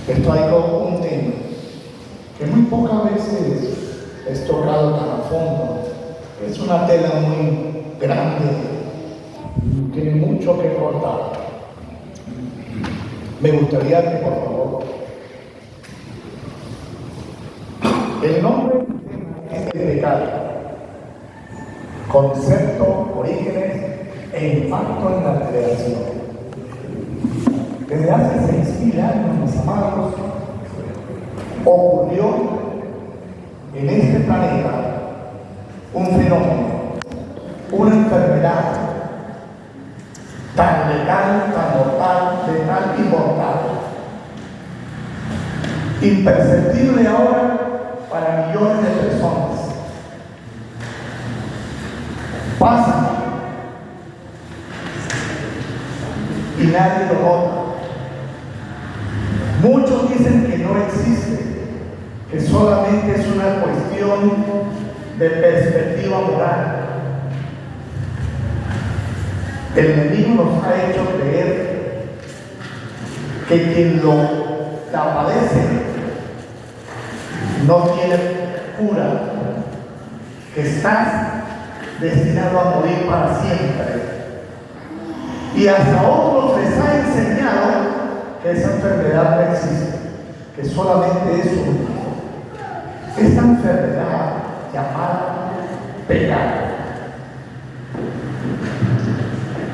les traigo un tema que muy pocas veces es tocado tan a fondo. Es una tela muy grande, tiene mucho que cortar. Me gustaría que, por favor, el nombre es el pecado, concepto, orígenes e impacto en la creación. Desde hace 6.000 años, mis amados, ocurrió en este planeta un fenómeno, una enfermedad tan letal, tan mortal, letal y mortal, imperceptible ahora para millones de personas. Pasa y nadie lo nota. Muchos dicen que no existe, que solamente es una cuestión de perspectiva moral. El enemigo nos ha hecho creer que quien la padece no tiene cura, que está destinado a morir para siempre. Y hasta otros les ha enseñado que esa enfermedad no existe, que solamente es esta enfermedad llamada pecado.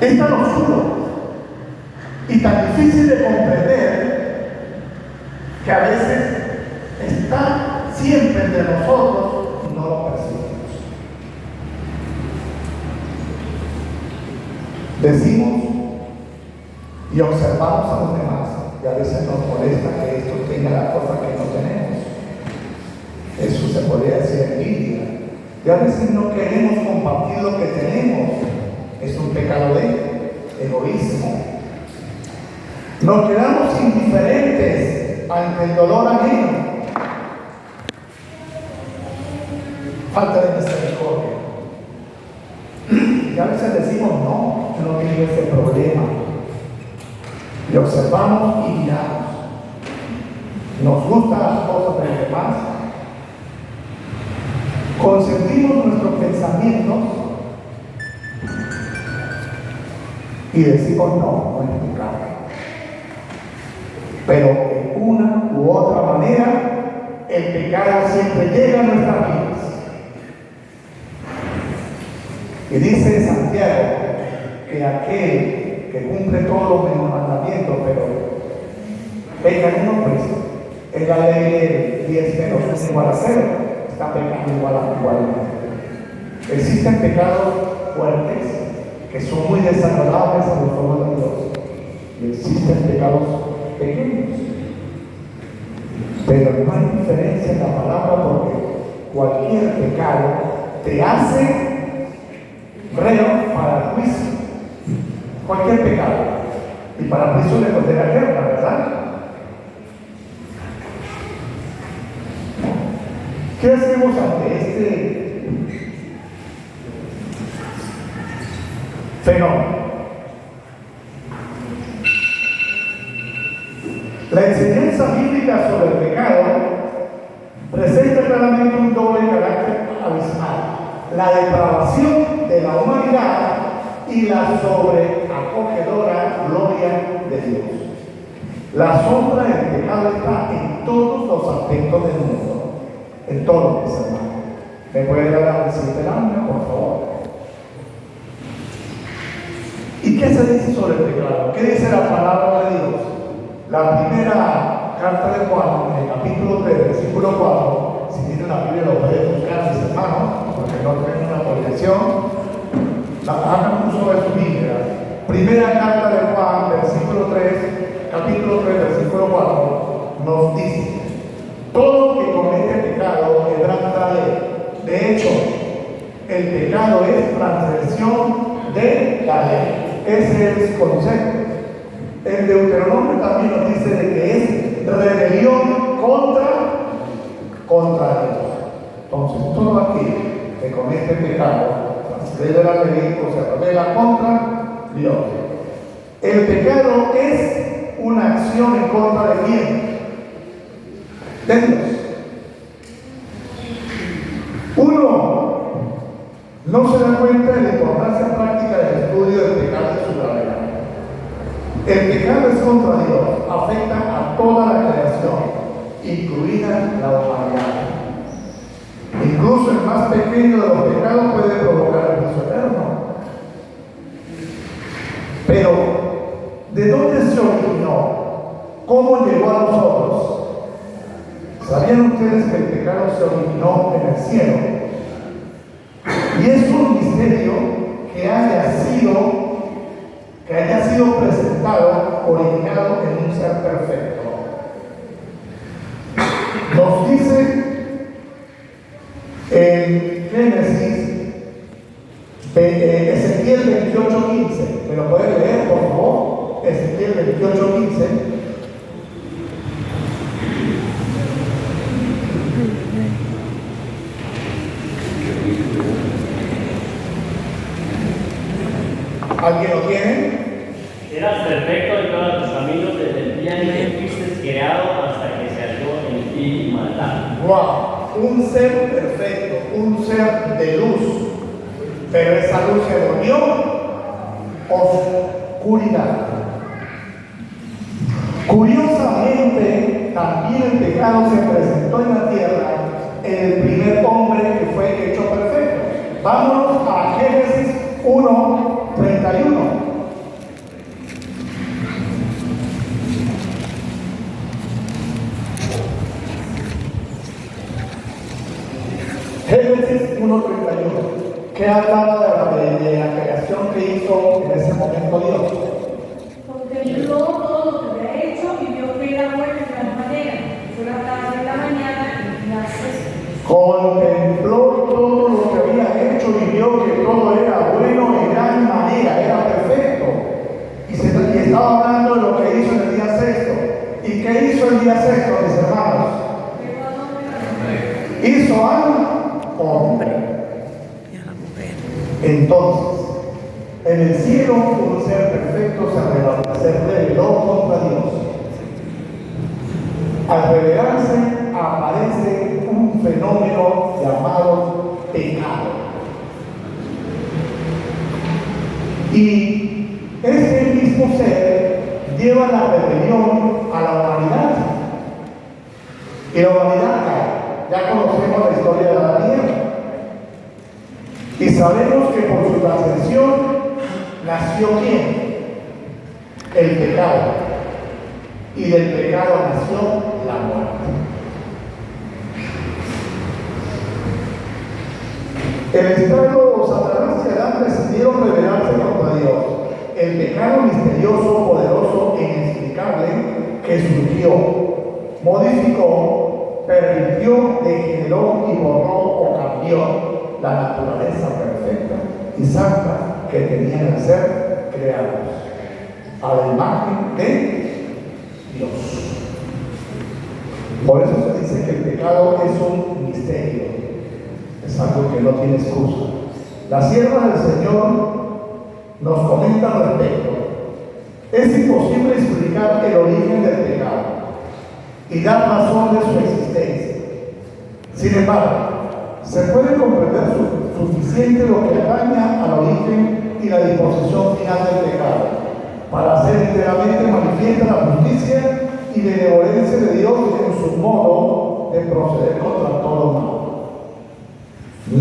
Es tan oscuro y tan difícil de comprender que a veces está siempre entre nosotros y no lo percibimos. Decimos y observamos a los demás y a veces nos molesta que esto tenga la cosa que no tenemos. Eso se podría decir envidia. Y a veces no queremos compartir lo que tenemos. Es un pecado de egoísmo. Nos quedamos indiferentes ante el dolor ajeno. Falta de misericordia. Y a veces decimos, no, yo no tengo ese problema. Y observamos y miramos. Nos gustan las cosas de los demás. Consentimos nuestros pensamientos y decimos, no es pecado. Pero de una u otra manera, el pecado siempre llega a nuestras vidas. Y dice Santiago que aquel que cumple todos los mandamientos, pero peca en uno, pues es la ley de 10 menos 1 igual a 0, está pecando igualmente. Existen pecados fuertes que son muy desagradables a los ojos de Dios, y existen pecados pequeños, pero no hay diferencia en la palabra, porque cualquier pecado te hace reo para el juicio. Cualquier pecado. Y para el juicio le condena eterna, ¿verdad? ¿Qué hacemos ante este fenómeno? La enseñanza bíblica sobre el pecado presenta claramente un doble carácter abismal: la depravación de la humanidad y la sobreacogedora gloria de Dios. La sombra del pecado está en todos los aspectos del mundo, en todos, mis hermanos. ¿Me puede dar la siguiente lámina, por favor? ¿Y qué se dice sobre el pecado? ¿Qué dice la palabra de Dios? La primera carta de Juan, en el capítulo 3, versículo 4, si tiene una Biblia lo puede buscar, mis hermanos, porque no tengo una proyección. Hagan uso de su Biblia. Primera carta de Juan, versículo 3, capítulo 3, versículo 4, nos dice: todo que comete pecado quebranta la ley. De hecho, el pecado es transgresión de la ley. Ese es el concepto. El Deuteronomio también nos dice de que es rebelión contra Dios. Entonces, todo aquel que comete pecado transgrede la ley o se rebela contra Dios. El pecado es una acción en contra de quién? de Dios. Uno no se da cuenta de la importancia práctica del estudio del pecado y su gravedad. El pecado es contra Dios, afecta a toda la creación, incluida la humanidad. Incluso el más pequeño de los pecados puede provocar el juicio eterno. Pero, ¿de dónde se originó? ¿Cómo llegó a nosotros? ¿Sabían ustedes que el pecado se originó en el cielo? Y es un misterio que haya sido presentado, originado en un ser perfecto. Nos dice en Génesis, Ezequiel 28:15, ¿me lo puede leer, por favor? Ezequiel 28:15. ¿Alguien lo tiene? Eras perfecto en todos tus caminos desde el día en que fuiste creado hasta que se halló en ti maldad. ¡Wow! Un ser perfecto, un ser de luz. Pero esa luz se volvió oscuridad. Curiosamente, también el pecado se presentó en la tierra en el primer hombre que fue hecho perfecto. Vámonos a Génesis 1:31. Génesis 1:31, que habla de la creación que hizo en ese momento Dios. Contempló todo lo que había hecho y vio que era bueno de gran manera. Fue la tarde de la mañana y la sexta. Contempló todo lo que había hecho y vio que todo era bueno en gran manera, era perfecto. Y estaba hablando de lo que hizo en el día sexto. ¿Y qué hizo el día sexto, mis hermanos? Hizo al hombre. Entonces, en el cielo un ser perfecto se rebeló contra Dios. Al rebelarse aparece un fenómeno llamado pecado. Y este mismo ser lleva la rebelión a la humanidad. Y la humanidad cae. Ya conocemos la historia de Adán y Eva. Y sabemos que por su transgresión nació ¿quién? El pecado. Y del pecado nació la muerte. El estrago, Satanás y Adán decidieron rebelarse contra Dios. El pecado misterioso, poderoso e inexplicable que surgió, modificó, permitió, degeneró y borró o cambió la naturaleza perfecta y santa que tenían que ser creados a la imagen de Dios. Por eso se dice que el pecado es un misterio, es algo que no tiene excusa. La sierva del Señor nos comenta al respecto. Es imposible explicar el origen del pecado y dar razón de su existencia. Sin embargo, se puede comprender suficiente lo que atañe al origen y la disposición final del pecado, para hacer enteramente manifiesta la justicia y benevolencia de Dios en su modo de proceder contra todo mal.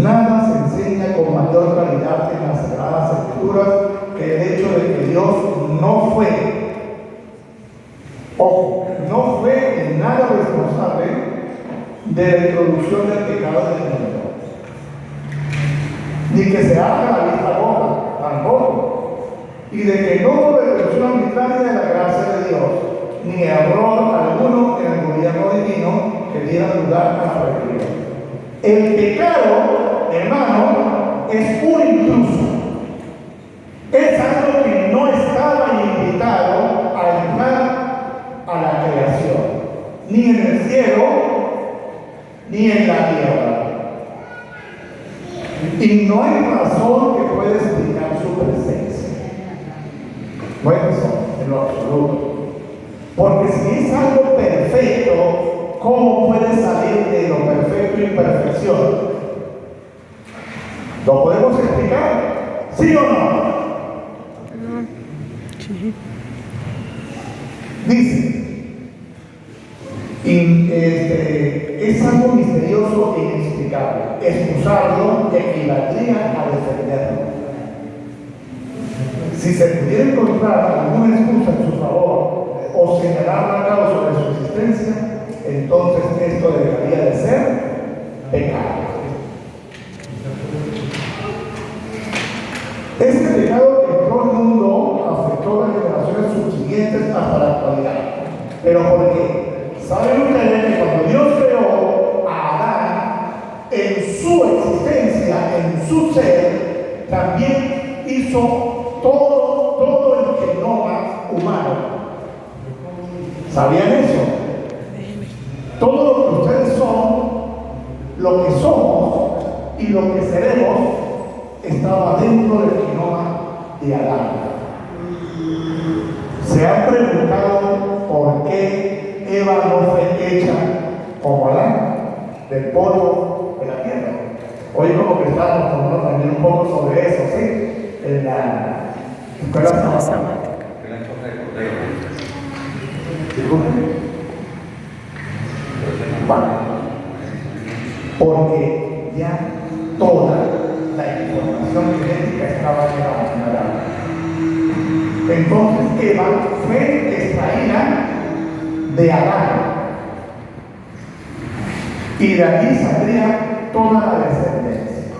Nada se enseña con mayor claridad en las Sagradas Escrituras que el hecho de que Dios no fue, ojo, no fue en nada responsable de la introducción del pecado en el mundo. Ni que se haga la vista gorda, tampoco. Y de que no hubo revolución arbitraria de la gracia de Dios, ni error alguno en el gobierno divino que diera lugar a la rebelión. El pecado, hermano, es un intruso. Es algo que no estaba invitado a entrar a la creación, ni en el cielo, ni en la tierra. Y no hay razón que pueda explicar su presencia. No hay razón en lo absoluto. Porque si es algo perfecto, ¿cómo puede Es algo misterioso e inexplicable. Excusarlo equivaldría a defenderlo. Si se pudiera encontrar alguna excusa en su favor o señalar la causa de su existencia, entonces esto debería de ser pecado. Este pecado que entró al mundo afectó a las generaciones subsiguientes hasta la actualidad. ¿Pero por qué? ¿Saben ustedes que cuando Dios creó a Adán, en su existencia, en su ser, también hizo todo el genoma humano? ¿Sabían eso? Todo lo que ustedes son, lo que somos y lo que seremos, estaba dentro del genoma de Adán. ¿Se han preguntado por qué Eva no fue hecha como Adán, del polvo de la tierra? Hoy como que estamos tomando también un poco sobre eso, ¿sí? En la escuela sabática. Bueno, porque ya toda la información genética estaba en Adán. Entonces Eva fue extraída de Adán, y de aquí saldría toda la descendencia.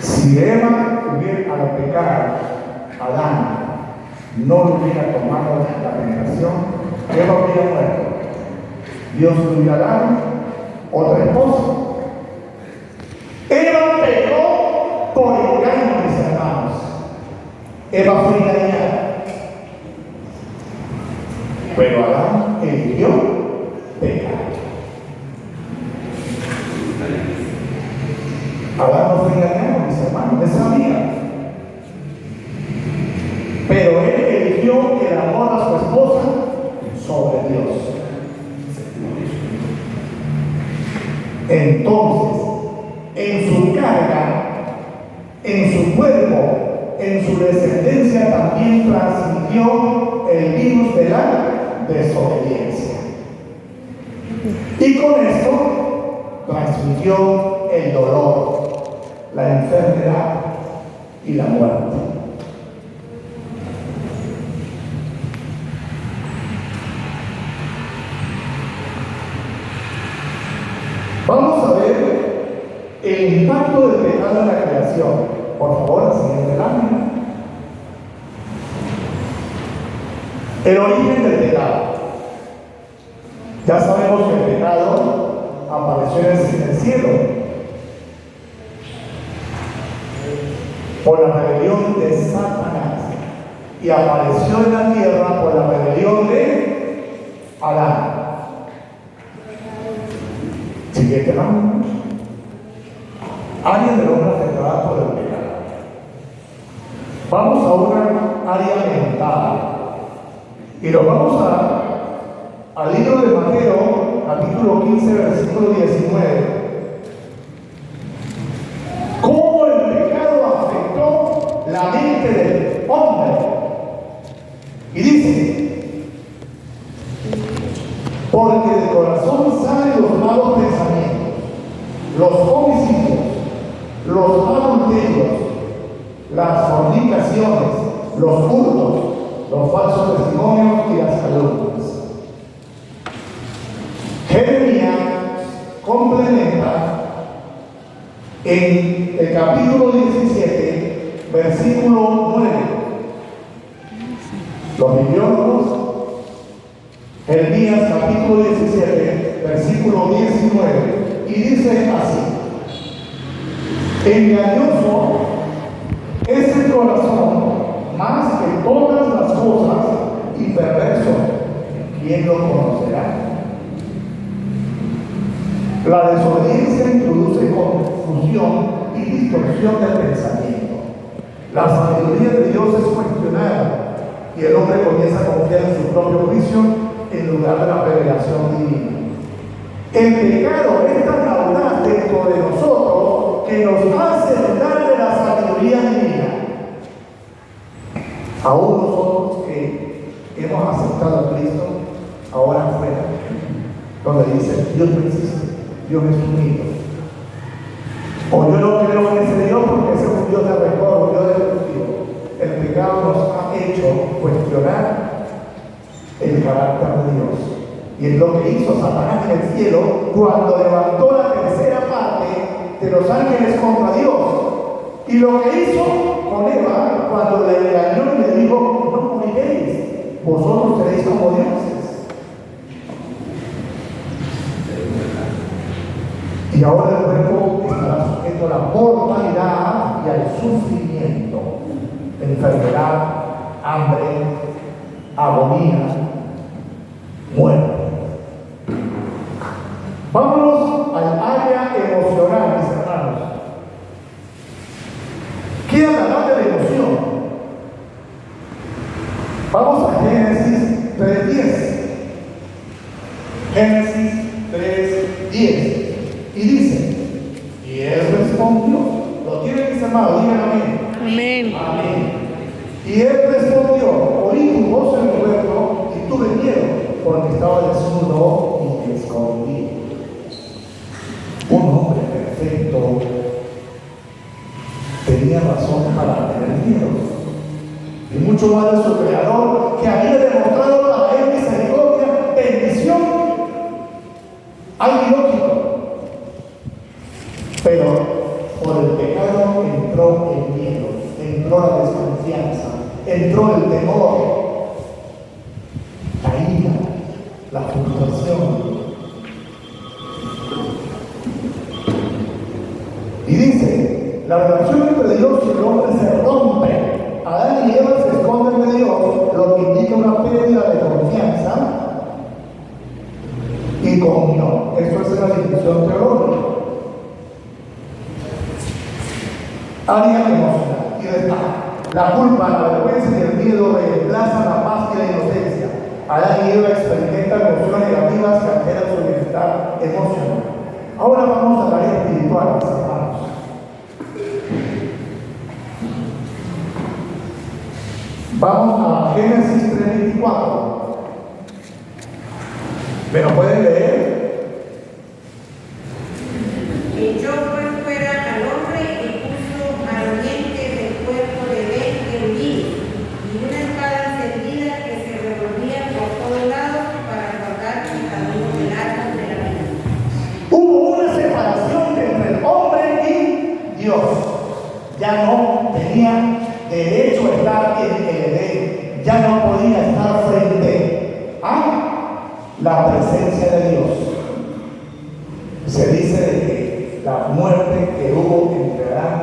Si Eva hubiera al pecar, Adán no hubiera tomado la tentación, Eva hubiera muerto. Dios le hubiera dado otra esposa. Eva pecó por engaño, mis hermanos. Eva fue engañada. Pero Adán eligió pecar. Adán no fue engañado, mis hermanos, él sabía. Pero él eligió el amor a su esposa sobre Dios. Entonces, en su carga, en su cuerpo, en su descendencia también transmitió el virus de la desobediencia. Y con esto transmitió el dolor, la enfermedad y la muerte. Vamos a ver el impacto del pecado en la creación. Por favor, la siguiente lámina. El origen del pecado. Ya sabemos que el pecado apareció en el cielo por la rebelión de Satanás y apareció en la tierra por la rebelión de Adán. Siguiente lámina. Área del hombre afectada por el pecado. Vamos a una área mental y lo vamos al libro de Mateo, capítulo 15, versículo 19. ¿Cómo el pecado afectó la mente del hombre? Y dice: porque del corazón salen los malos pensamientos, los homicidios, los adulterios, las fornicaciones, los hurtos, los falsos testimonios y las calumnias. Jeremías complementa en el capítulo 17, versículo 9. Los bibliólogos, Jeremías capítulo 17, versículo 19, y dice así: engañoso es el corazón más que todas las cosas y perverso, ¿quién lo conocerá? La desobediencia introduce confusión y distorsión del pensamiento. La sabiduría de Dios es cuestionada y el hombre comienza a confiar en su propio juicio en lugar de la revelación divina. El pecado es tan audaz dentro de nosotros que nos hace dudar de la sabiduría divina. Aún nosotros que hemos aceptado a Cristo, ahora afuera, donde dice, Dios no existe, Dios es un mito. O yo no creo en ese Dios porque ese es un Dios de rencor, un Dios de justicia. El pecado nos ha hecho cuestionar el carácter de Dios. Y es lo que hizo Satanás en el cielo cuando levantó la tercera parte de los ángeles contra Dios. Y lo que hizo con Eva cuando le engañó y le dijo, no moriréis, vosotros seréis como dioses. Y ahora el cuerpo estará sujeto a la mortalidad y al sufrimiento, enfermedad, hambre, agonía, muerte. Vámonos al área emocional, mis hermanos. ¿Qué hablará de la emoción? Vamos a Génesis 3:10. Génesis 3:10. Y dice, y él respondió, ¿lo tienen, mis hermanos? Digan amén. Amén. Amén. Y él respondió, oí tu voz en el huerto y tuve miedo, porque estaba desnudo y me escondí. Un hombre perfecto tenía razón para tener miedo. Y mucho más de su creador, que había demostrado para él misericordia, bendición, algo ilógico. Pero por el pecado entró el miedo, entró la desconfianza, entró el temor, la ira, la frustración. Y dice, la relación entre Dios y el hombre se rompe. Adán y Eva se esconden de Dios, lo que indica una pérdida de confianza y comunión. Esto es la definición teológica. Área emocional. Y después, la culpa, la vergüenza y el miedo reemplazan la paz y la inocencia. Adán y Eva experimentan emociones negativas que alteran su bienestar emocional. Ahora vamos a la área espiritual, mis hermanos. Vamos a Génesis 3:24. ¿Me lo pueden leer? Echó pues fuera al hombre y puso al oriente del cuerpo de Edén querubines y una espada encendida que se revolvía por todos lados para guardar el camino del árbol de la vida. Hubo una separación entre el hombre y Dios. Ya no tenía derecho a estar en el Edén. Ya no podía estar frente a la presencia de Dios. Se dice de que la muerte que hubo entre Adán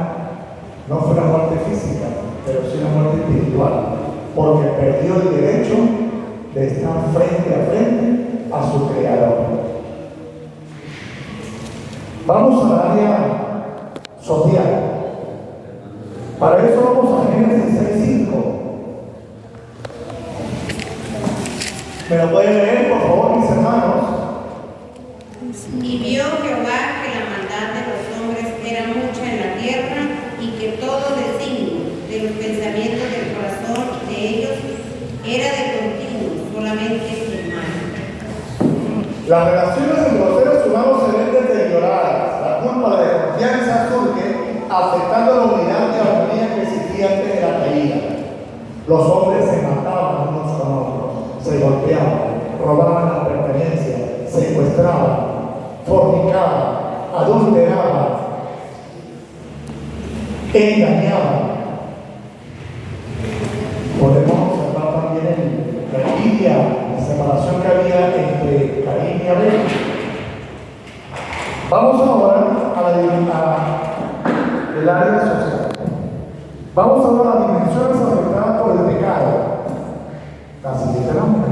no fue una muerte física, pero sí una muerte espiritual, porque perdió el derecho de estar frente a su creador. Vamos al área social. Para eso vamos a Génesis 6:5. ¿Me lo pueden leer, por favor, mis hermanos? Y vio Jehová que la maldad de los hombres era mucha en la tierra y que todo designio de los pensamientos del corazón de ellos era de continuo, solamente el mal. Las relaciones entre los seres humanos se ven deterioradas. La culpa de desconfianza surge afectando la unidad y armonía que existía antes de la caída. Los hombres se mataban unos con otros, se golpeaban, robaban las pertenencias, secuestraban, fornicaban, adulteraban, engañaban. Podemos observar también la envidia, la separación que había entre Caín y Abel. Vamos ahora al área social. Vamos ahora a las dimensiones afectadas por el pecado. La siguiente lámina.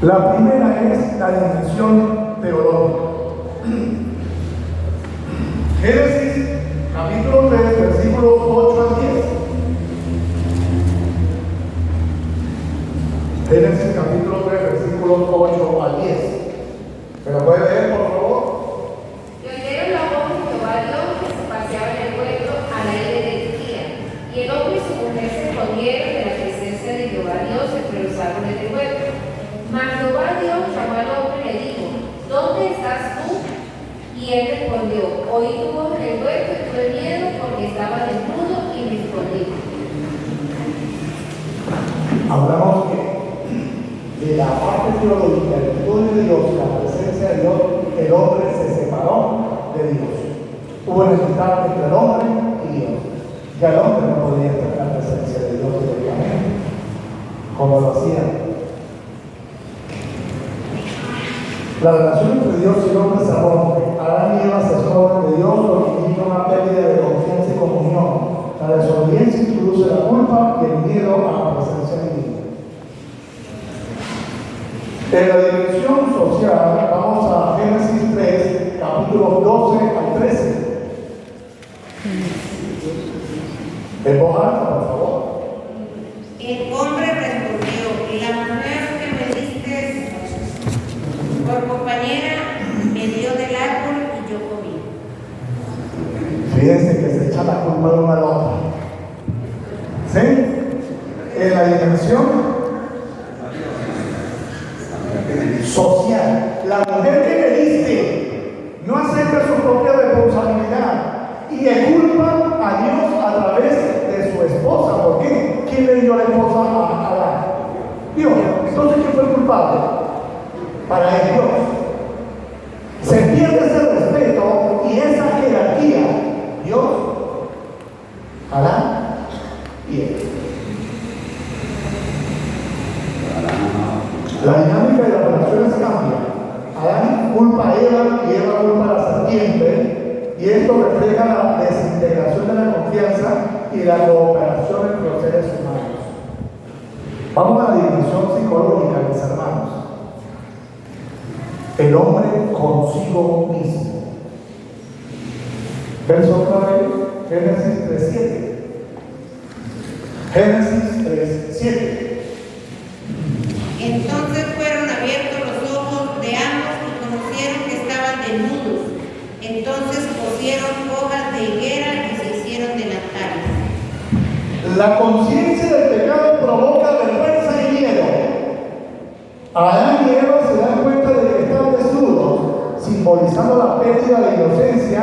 La primera es la dimensión teológica. Génesis capítulo 3, versículos 8 al 10. Génesis capítulo 3, versículos 8 al 10. ¿Me lo puede leer, por favor? Y oyeron la voz de Jehová Dios que se paseaba en el huerto al aire del día. Y el hombre y su mujer se escondieron de la presencia de Jehová Dios entre los árboles del huerto. ¿dónde estás tú? Y él respondió, oí tu voz en el huerto y tuve miedo porque estaba desnudo y me escondí. Hablamos que de la parte teológica, el estudio de Dios, la presencia de Dios, el hombre se separó de Dios. Hubo necesidad entre el hombre y Dios. Ya el hombre no podía estar en la presencia de Dios directamente, como lo hacía. La relación entre Dios y el hombre se rompe. Adán y Eva se esconden de Dios porque indica una pérdida de confianza y comunión. La desobediencia introduce la culpa y el miedo a la presencia divina. En la dimensión social, vamos a Génesis 3, capítulos 12 al 13. En voz alta, por favor. El hombre respondió, la mujer que me diste por compañera me dio del árbol y yo comí. Fíjense que se echa la culpa de una al otro. ¿Sí? En la dimensión social, la mujer que me diste no acepta su propia responsabilidad y le culpa a Dios a través de su esposa. ¿Por qué? ¿Quién le dio la esposa a Adán? Dios. Entonces, ¿quién fue el culpable? Para él, Dios. Se pierde ese respeto y esa jerarquía. Dios, Adán y él. La dinámica de las relaciones cambia. Adán culpa a Eva y Eva culpa a la serpiente, y esto refleja la desintegración de la confianza y la cooperación entre los seres humanos. Vamos a la dimensión psicológica, mis hermanos. El hombre consigo mismo. Verso 9, Génesis 3:7. Génesis 3:7. Entonces fueron abiertos los ojos de ambos y conocieron que estaban desnudos. Entonces cosieron hojas de higuera y se hicieron delantales. La conciencia del pecado provoca vergüenza y miedo. Adán y Eva se dan cuenta de que están desnudos, simbolizando la pérdida de inocencia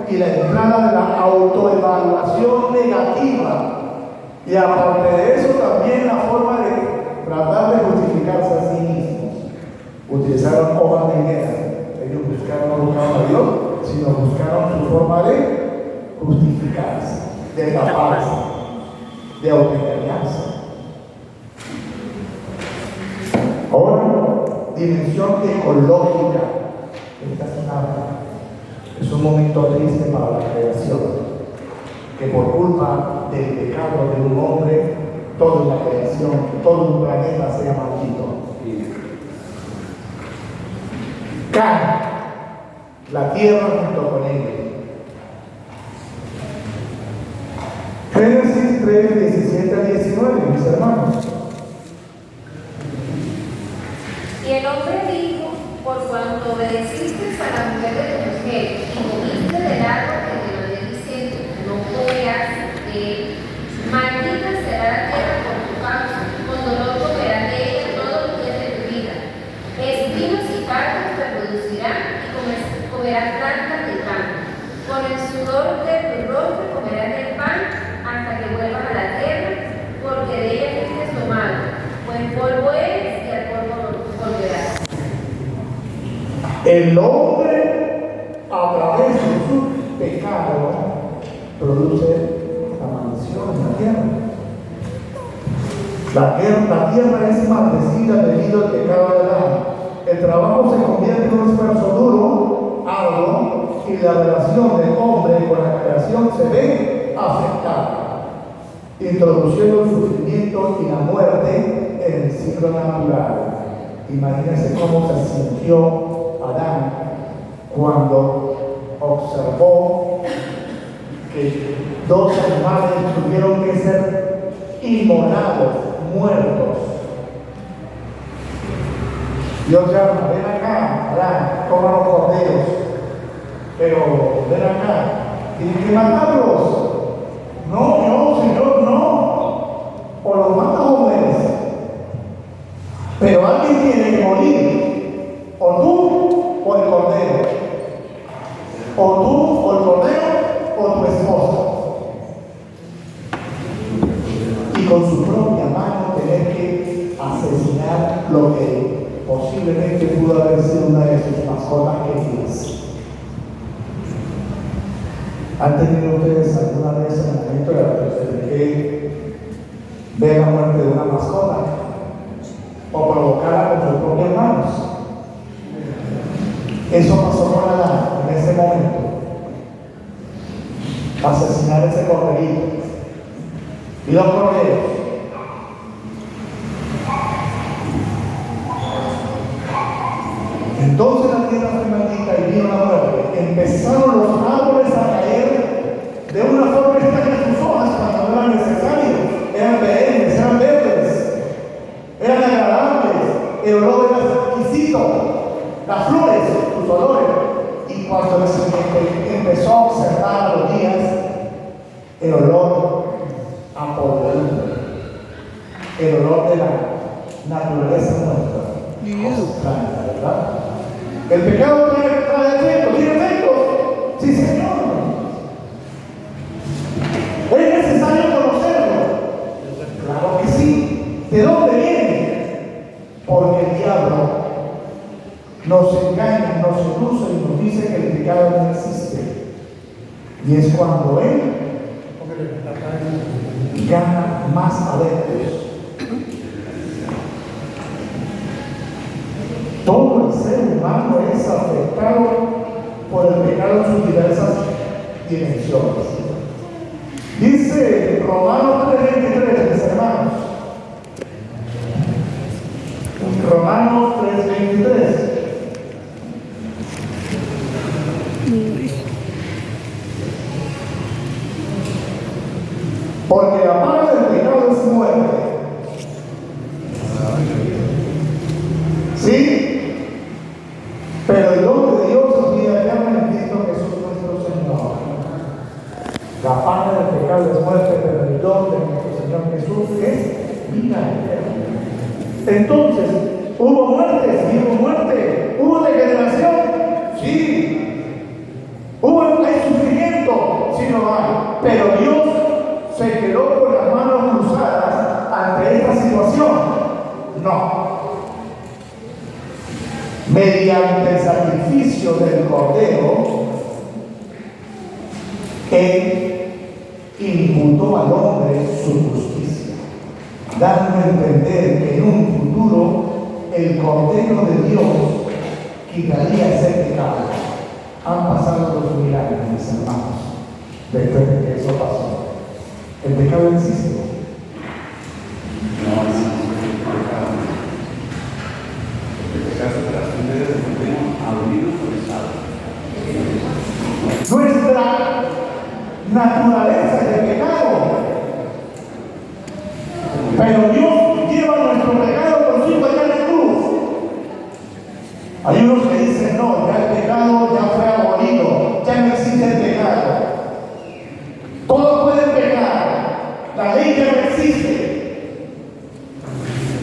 y la entrada de la autoevaluación negativa. Y aparte de eso, también la forma de tratar de justificarse a sí mismos. Utilizaron hojas de higuera. Ellos no buscaron a Dios, sino buscaron su forma de justificarse, de taparse, de autoengañarse. Ahora, dimensión ecológica. Esta es un momento triste para la creación, que por culpa del pecado de un hombre, toda la creación, todo un planeta sea maldito. Cae la tierra junto con él. Génesis 3, 17 al 19, mis hermanos. Y el hombre dijo, por cuanto obedeciste a la mujer de tu mujer y comiste del árbol que te mandé diciendo, no comerás de él, maldita será la tierra por tu causa, con dolor comerás de ella todos los días de tu vida. Espinos y cardos te producirán y comerás plantas del campo. Con el sudor de tu rostro comerás del pan hasta que vuelvas a la tierra, porque de ella fuiste tomado, pues polvo eres y al polvo volverás. El hombre, a través de su pecado, produce la maldición en la tierra. La tierra es maldecida debido al pecado de Adán. El trabajo se convierte en un esfuerzo duro, arduo, y la relación del hombre con la creación se ve afectada, introduciendo el sufrimiento y la muerte en el ciclo natural. Imagínense cómo se sintió Adán cuando observó que dos animales tuvieron que ser inmolados, muertos. Dios llama, ven acá, Adán, toma los corderos, pero ven acá, tienen que matarlos. No, Señor, no. O los matas o mueres. Pero alguien tiene que morir, o tú o el cordero. lo que posiblemente pudo haber sido una de sus mascotas queridas. ¿Han tenido ustedes alguna vez el momento de que ver la muerte de una mascota o provocarla con sus propias manos? Eso pasó con Adán en ese momento. Asesinar ese corderito y los corderos. Entonces la tierra fue maldita y vino la muerte. Empezaron los árboles a caer de una forma extraña en sus hojas cuando no eran necesarios. Eran perennes, eran verdes, eran agradables, el olor era exquisito, las flores, sus olores. Y cuando empezó a observar los días, el olor a podredumbre, el olor de la naturaleza nuestra, extraña, ¿verdad? El pecado trae efectos, tiene efectos. Sí, Señor. ¿Es necesario conocerlo? Claro que sí. ¿De dónde viene? Porque el diablo nos engaña, nos seduce y nos dice que el pecado no existe. Y es cuando él gana más adeptos. Todo el ser humano es afectado por el pecado en sus diversas dimensiones. Dice Romanos 3:23, mis hermanos. Romanos 3:23. Porque la paga del pecado es muerte. ¿Sí? Pero el don de Dios es vida eterna en Cristo Jesús nuestro Señor. La paga del pecado es muerte, pero el don de nuestro Señor Jesús es vida eterna. Entonces, ¿hubo muerte? Sí, hubo muerte. ¿Hubo degeneración? Sí. ¿Hay sufrimiento? Sí, no hay. Pero Dios se quedó con las manos cruzadas ante esta situación. No. Mediante el sacrificio del Cordero, Él imputó al hombre su justicia, dando a entender que en un futuro el Cordero de Dios quitaría ese pecado. Han pasado 2000 años, mis hermanos, después de que eso pasó. El pecado existe. No existe el pecado. El pecado se trasciende desde que tenemos abrido por el Nuestra naturaleza es de pecado. Pero Dios lleva nuestro pecado consigo allá en la cruz. Hay unos que dicen, no, ya el pecado ya fue abolido, ya no existe el pecado. Todos pueden pecar, la ley ya no existe.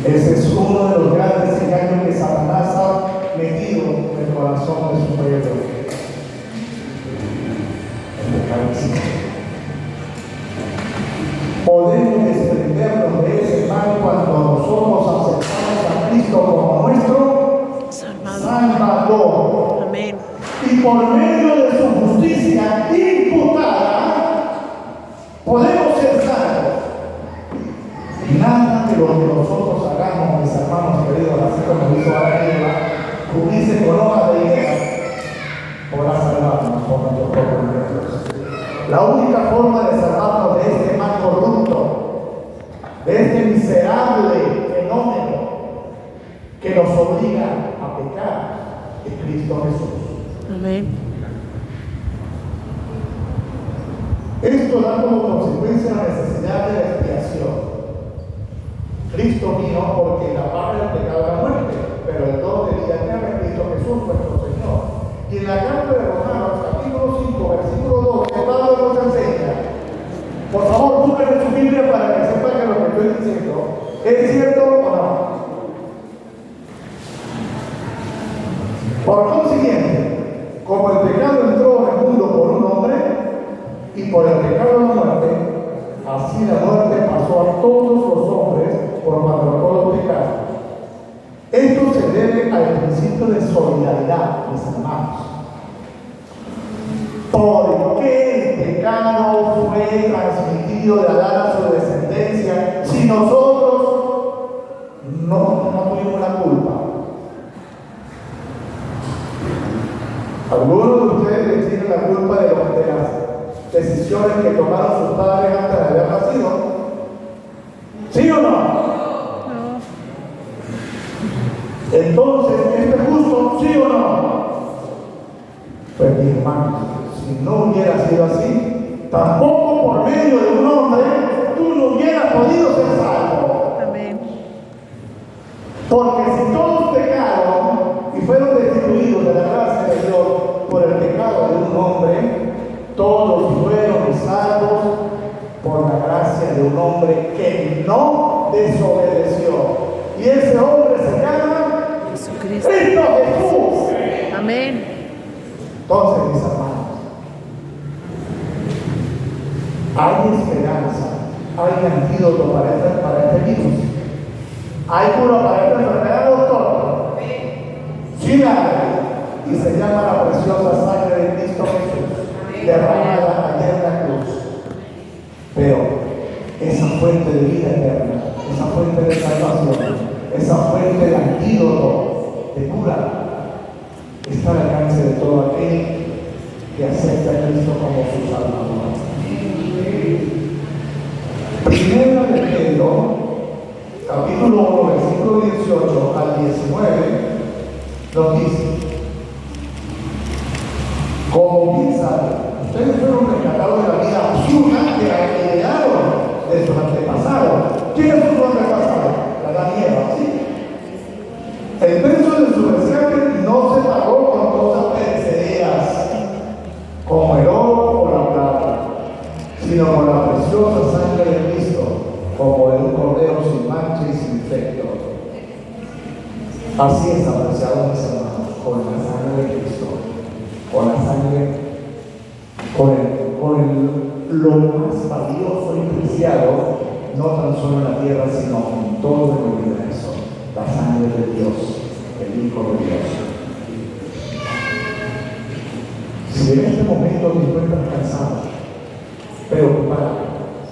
Ese es uno de los grandes engaños que Satanás ha metido en el corazón de su pueblo. El pecado existe. Podemos desprendernos de ese mal cuando nosotros aceptamos a Cristo como nuestro Salvador. Amén. Y por medio de su justicia imputada, podemos ser salvos. Nada de lo que nosotros hagamos, mis hermanos queridos, así como hizo Adán y Eva, cubrirse con hojas de higuera, podrá salvarnos por nuestros propios méritos. La única forma de salvarnos de este mal corrupto, de este miserable fenómeno que nos obliga a pecar, es Cristo Jesús. Amén. Esto da como consecuencia la necesidad de la expiación. Cristo vino porque la paga del pecado es la muerte, pero el don de vida eterna es Cristo Jesús, nuestro Señor. Y en la carta de Romanos, capítulo 5, versículo 2, que Pablo nos enseña. Por favor, busquen en su Biblia para que sepan que lo que estoy diciendo es cierto o no. Por consiguiente, como el pecado entró en el mundo por un hombre, y por el pecado la muerte, así la muerte pasó a todos los hombres por cuanto todos pecaron. realidad, mis hermanos. ¿Por qué el pecado fue transmitido de Adán a su descendencia si nosotros no tuvimos la culpa? Algunos de ustedes tienen la culpa de las decisiones que tomaron sus padres antes de haber nacido. ¿Sí o no? Entonces, ¿esto es justo? ¿Sí o no? Pues mi hermano, si no hubiera sido así, tampoco por medio de un hombre tú no hubieras podido ser salvo. Amén. Porque si todos pecaron y fueron destituidos de la gracia de Dios por el pecado de un hombre, todos fueron salvos por la gracia de un hombre que no desobedeció. Y ese hombre se llama Jesucristo. Cristo Jesús. Amén. Entonces, mis hermanos, hay esperanza, hay antídoto para este virus, hay cura para esta enfermedad, doctor. Sí, hay. Y se llama la preciosa sangre de Cristo Jesús, derramada ayer en la cruz. Pero esa fuente de vida eterna, esa fuente de salvación, esa fuente de antídoto, de cura, está al alcance de todo aquel que acepta a Cristo como su Salvador. Primera de Pedro, capítulo 1, versículo 18 al 19, nos dice: como bien saben, ustedes fueron rescatados de la vida absurda que heredaron de sus antepasados. ¿Quiénes son sus antepasados? Adán y Eva, ¿sí? El precio de su rescate no se pagó con cosas perecederas, como el oro o la plata, sino con la preciosa sangre de Cristo, como de un cordero sin mancha y sin defecto. Así es, apreciados mis hermanos, con la sangre de Cristo, con la sangre, lo más valioso y preciado, no tan solo en la tierra, sino en todo el universo, la sangre de Dios, el Hijo de Dios. Si en este momento te encuentras